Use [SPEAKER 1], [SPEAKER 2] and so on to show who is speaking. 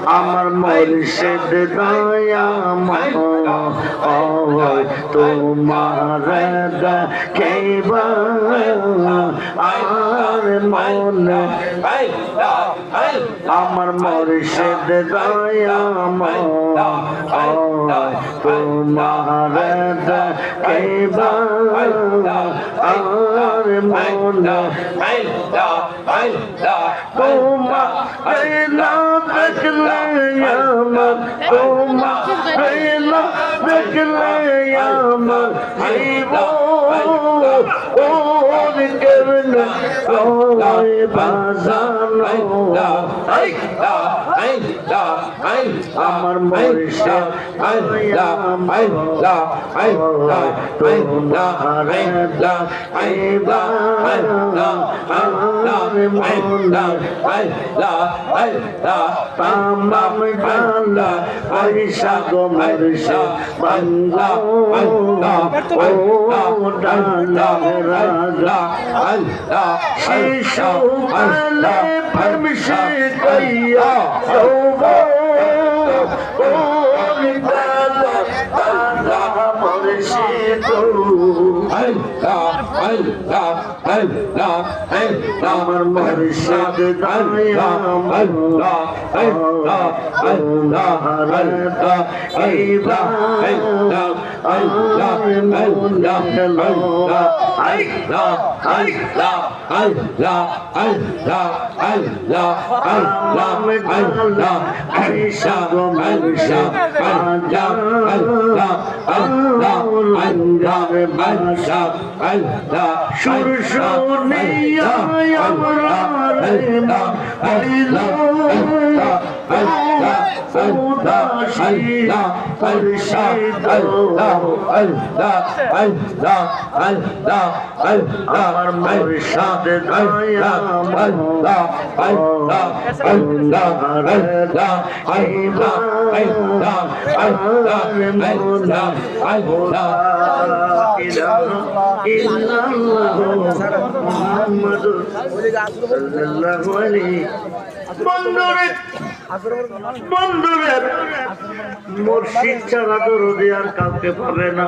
[SPEAKER 1] আমার মুর্শিদ দয়াময় তোমার দেখিবা আর মনে আমার মুর্শিদ দয়াময় তোমার দেখিবা আর মনে তোমার না দেখলে আমার তোমার না দেখলে আমার আমার মুর্শিদ পয়সা গো মুর্শিদ বাংলা ও ডালা রাজা শিশু আলে ফরমিশে কইয়া সোবো ও ডালা ডালা মুর্শিদ আমার মুর্শিদ দয়াময় সুর শুনিয়া আমরা উদাসীন মুর্শিদ আমার মুর্শিদ দয়াময় বন্ধুরে মুর্শিদ ছাড়া দরদি আর কাউকে পাবে না।